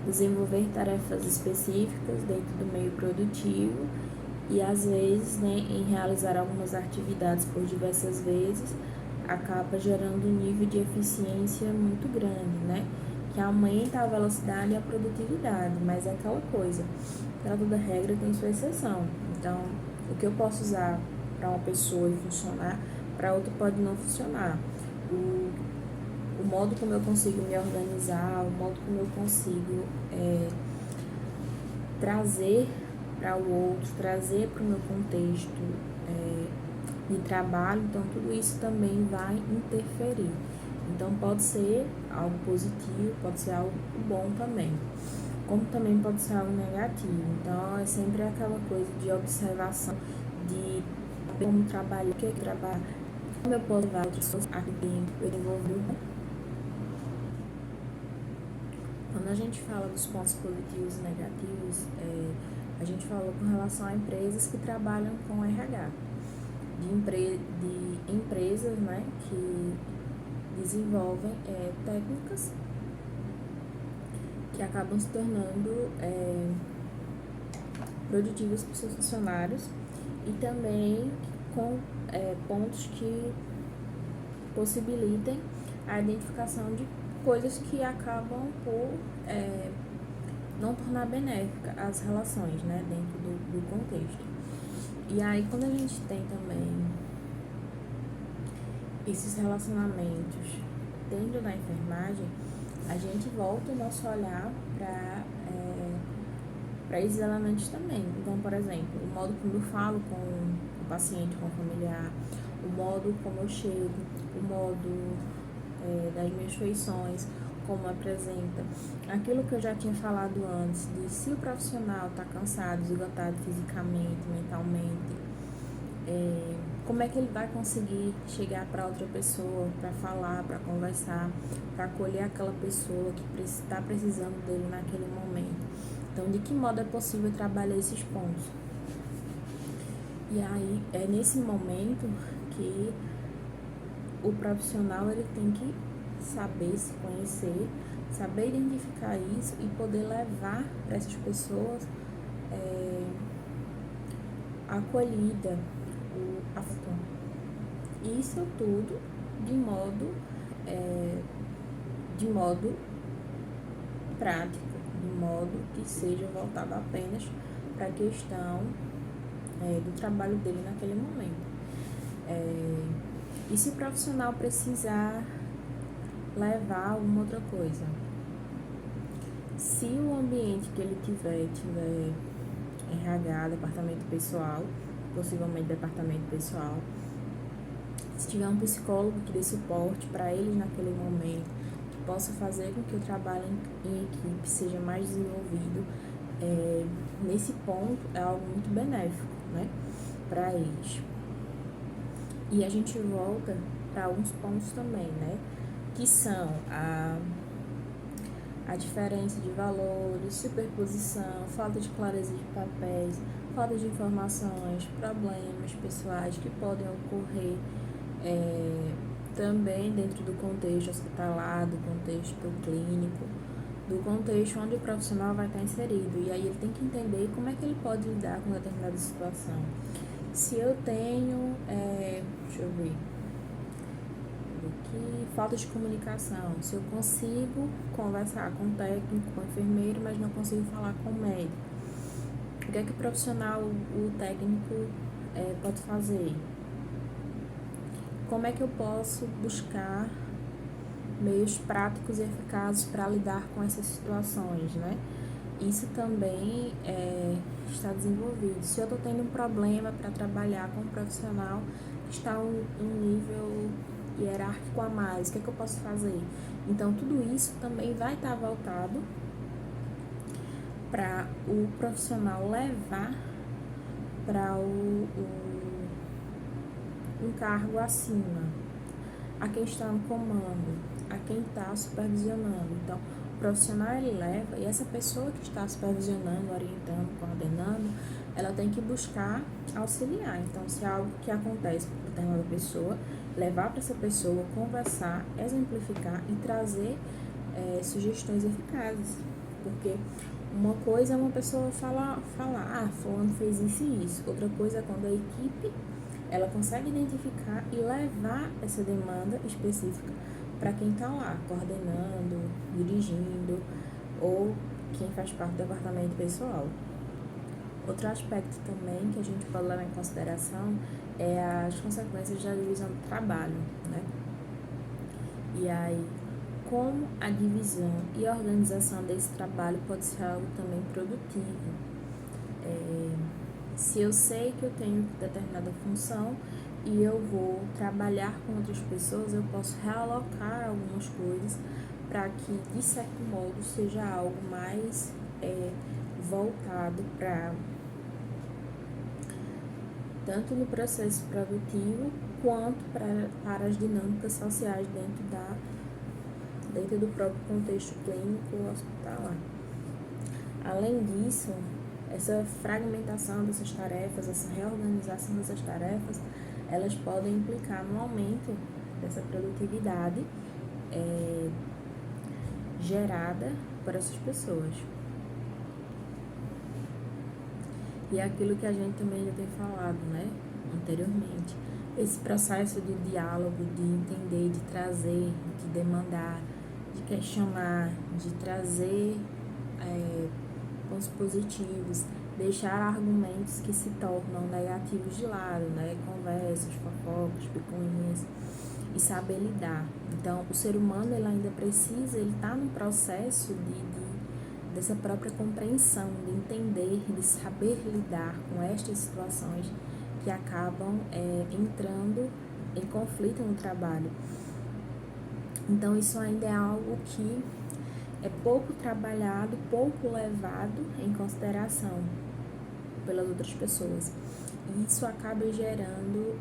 desenvolver tarefas específicas dentro do meio produtivo e às vezes, né, em realizar algumas atividades por diversas vezes, acaba gerando um nível de eficiência muito grande, né? Que aumenta a velocidade e a produtividade, mas é aquela coisa, para toda regra tem sua exceção. Então, o que eu posso usar para uma pessoa e funcionar, para outra pode não funcionar. O modo como eu consigo me organizar, o modo como eu consigo trazer para o outro, trazer para o meu contexto de trabalho, então tudo isso também vai interferir. Então pode ser algo positivo, pode ser algo bom também, como também pode ser algo negativo. Então é sempre aquela coisa de observação, de como trabalhar, o que é que trabalhar, como eu posso levar outras pessoas a que eu desenvolvi. Quando a gente fala dos pontos positivos e negativos, a gente falou com relação a empresas que trabalham com RH, de empresas, né, que desenvolvem técnicas que acabam se tornando produtivas para os seus funcionários e também com pontos que possibilitem a identificação de coisas que acabam por não tornar benéfica as relações, né, dentro do contexto. E aí, quando a gente tem também esses relacionamentos dentro da enfermagem, a gente volta o nosso olhar para esses elementos também. Então, por exemplo, o modo como eu falo com o paciente, com o familiar, o modo como eu chego, o modo das minhas feições, como apresenta. Aquilo que eu já tinha falado antes, de se o profissional está cansado, esgotado fisicamente, mentalmente, como é que ele vai conseguir chegar para outra pessoa, para falar, para conversar, para acolher aquela pessoa que está precisando dele naquele momento. Então, de que modo é possível trabalhar esses pontos? E aí, é nesse momento que o profissional ele tem que saber se conhecer, saber identificar isso e poder levar para essas pessoas a acolhida, o afeto. Isso tudo de modo prático, de modo que seja voltado apenas para a questão do trabalho dele naquele momento. E se o profissional precisar levar alguma outra coisa, se o ambiente que ele tiver RH, departamento pessoal, possivelmente departamento pessoal, se tiver um psicólogo que dê suporte para eles naquele momento, que possa fazer com que o trabalho em equipe seja mais desenvolvido, nesse ponto é algo muito benéfico, né, para eles. E a gente volta para alguns pontos também, né, que são a diferença de valores, superposição, falta de clareza de papéis, falta de informações, problemas pessoais que podem ocorrer também dentro do contexto hospitalar, do contexto clínico, do contexto onde o profissional vai estar inserido. E aí ele tem que entender como é que ele pode lidar com determinada situação. Se eu tenho, deixa eu ver aqui, falta de comunicação, se eu consigo conversar com o técnico, com o enfermeiro, mas não consigo falar com o médico, o que é que o profissional, o técnico, pode fazer? Como é que eu posso buscar meios práticos e eficazes para lidar com essas situações, né? Isso também está desenvolvido. Se eu estou tendo um problema para trabalhar com um profissional que está um nível hierárquico a mais, o que é que eu posso fazer? Então, tudo isso também vai estar voltado para o profissional levar para um cargo acima, a quem está no comando, a quem está supervisionando. Então, o profissional ele leva, e essa pessoa que está supervisionando, orientando, coordenando, ela tem que buscar auxiliar. Então, se é algo que acontece com determinada pessoa, levar para essa pessoa, conversar, exemplificar e trazer sugestões eficazes. Porque uma coisa é uma pessoa falar, fulano fez isso e isso. Outra coisa é quando a equipe ela consegue identificar e levar essa demanda específica para quem está lá, coordenando, dirigindo, ou quem faz parte do departamento pessoal. Outro aspecto também que a gente pode levar em consideração é as consequências da divisão do trabalho, né? E aí, como a divisão e a organização desse trabalho pode ser algo também produtivo. Se eu sei que eu tenho determinada função e eu vou trabalhar com outras pessoas, eu posso realocar algumas coisas para que, de certo modo, seja algo mais voltado para tanto no processo produtivo quanto para as dinâmicas sociais dentro do próprio contexto clínico hospitalar. Além disso, essa fragmentação dessas tarefas, essa reorganização dessas tarefas, elas podem implicar no aumento dessa produtividade gerada por essas pessoas. E é aquilo que a gente também já tem falado, né, anteriormente. Esse processo de diálogo, de entender, de trazer, de demandar, de questionar, de trazer pontos positivos, deixar argumentos que se tornam negativos de lado, né? Conversas, fofocas, picuinhas, e saber lidar. Então, o ser humano ele ainda precisa, ele está no processo dessa própria compreensão, de entender, de saber lidar com estas situações que acabam entrando em conflito no trabalho. Então, isso ainda é algo que é pouco trabalhado, pouco levado em consideração pelas outras pessoas. E isso acaba gerando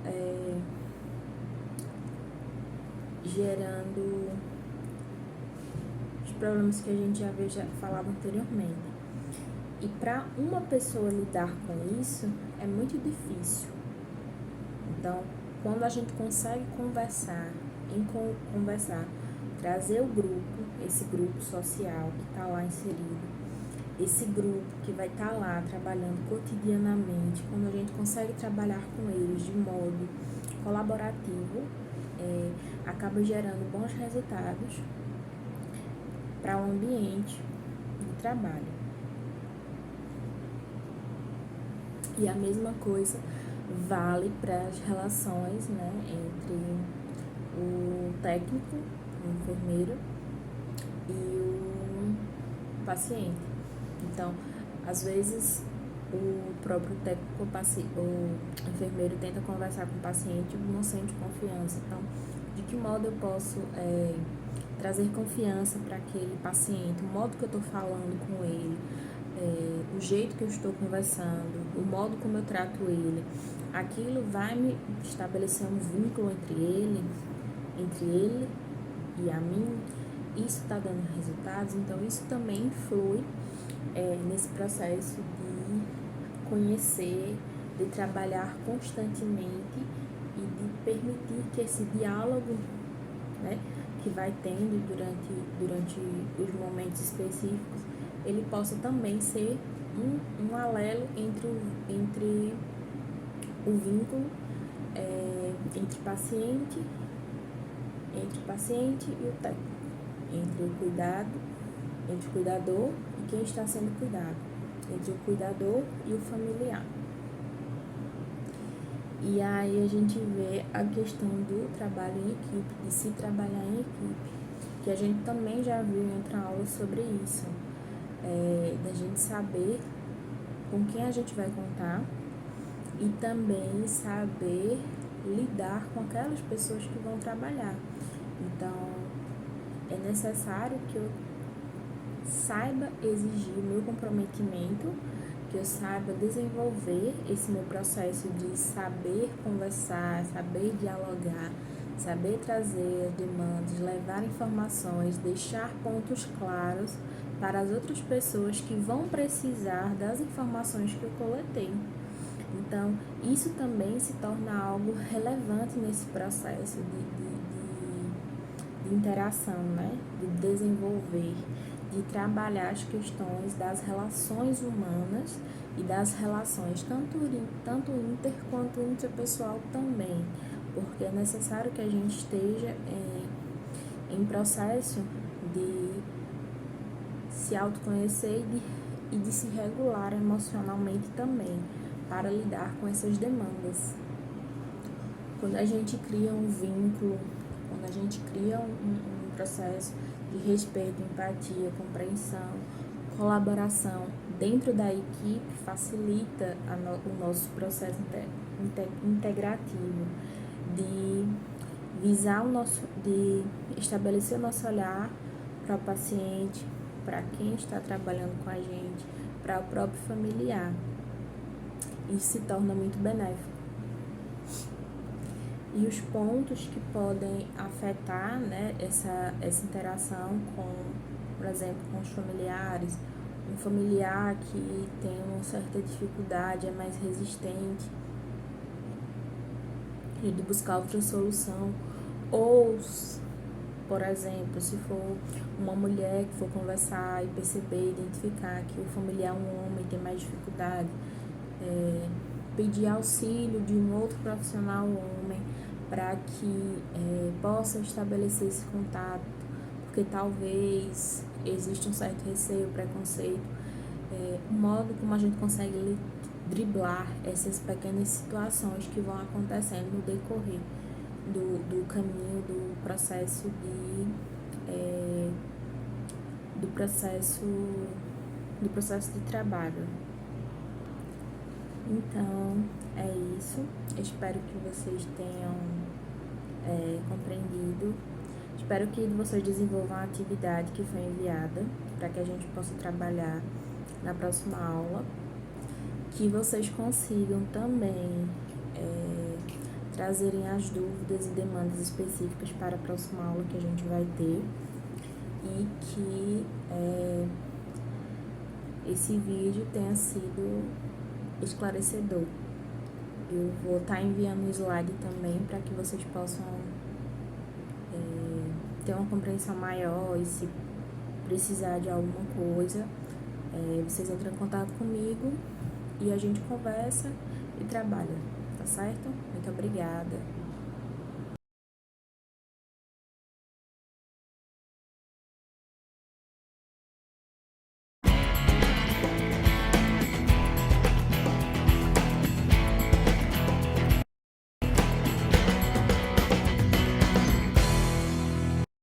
os problemas que a gente já havia falado anteriormente. E para uma pessoa lidar com isso, é muito difícil. Então, quando a gente consegue conversar, trazer o grupo, esse grupo social que está lá inserido, esse grupo que vai estar lá trabalhando cotidianamente, quando a gente consegue trabalhar com eles de modo colaborativo, acaba gerando bons resultados para o ambiente de trabalho. E a mesma coisa vale para as relações, né, entre o técnico, o enfermeiro e o paciente. Então, às vezes, o próprio técnico, o enfermeiro tenta conversar com o paciente e não sente confiança. Então, de que modo eu posso trazer confiança para aquele paciente, o modo que eu estou falando com ele, o jeito que eu estou conversando, o modo como eu trato ele, aquilo vai me estabelecer um vínculo entre ele e a mim, isso está dando resultados, então isso também influi nesse processo de conhecer, de trabalhar constantemente e de permitir que esse diálogo, né, que vai tendo durante os momentos específicos, ele possa também ser um alelo entre o vínculo entre o paciente e o técnico, entre o cuidador e quem está sendo cuidado, entre o cuidador e o familiar. E aí a gente vê a questão do trabalho em equipe, de se trabalhar em equipe, que a gente também já viu em outra aula sobre isso, da gente saber com quem a gente vai contar e também saber lidar com aquelas pessoas que vão trabalhar. Então, é necessário que eu saiba exigir o meu comprometimento, que eu saiba desenvolver esse meu processo de saber conversar, saber dialogar, saber trazer as demandas, levar informações, deixar pontos claros para as outras pessoas que vão precisar das informações que eu coletei. Então, isso também se torna algo relevante nesse processo de interação, né? De desenvolver, de trabalhar as questões das relações humanas e das relações tanto inter quanto intrapessoal também, porque é necessário que a gente esteja em processo de se autoconhecer e de se regular emocionalmente também, para lidar com essas demandas. Quando a gente cria um vínculo, quando a gente cria um processo de respeito, empatia, compreensão, colaboração dentro da equipe, facilita o nosso processo integrativo de visar de estabelecer o nosso olhar para o paciente, para quem está trabalhando com a gente, para o próprio familiar. Isso se torna muito benéfico. E os pontos que podem afetar, né, essa interação com, por exemplo, com os familiares, um familiar que tem uma certa dificuldade, é mais resistente, e de buscar outra solução, ou, por exemplo, se for uma mulher que for conversar e perceber, identificar que o familiar, um homem, tem mais dificuldade, pedir auxílio de um outro profissional homem para que possa estabelecer esse contato, porque talvez exista um certo receio, preconceito, o modo como a gente consegue driblar essas pequenas situações que vão acontecendo no decorrer do caminho do processo de trabalho. Então, é isso. Espero que vocês tenham compreendido. Espero que vocês desenvolvam a atividade que foi enviada para que a gente possa trabalhar na próxima aula. Que vocês consigam também trazerem as dúvidas e demandas específicas para a próxima aula que a gente vai ter. E que esse vídeo tenha sido esclarecedor. Eu vou estar enviando o slide também para que vocês possam ter uma compreensão maior, e se precisar de alguma coisa, vocês entram em contato comigo e a gente conversa e trabalha, tá certo? Muito obrigada.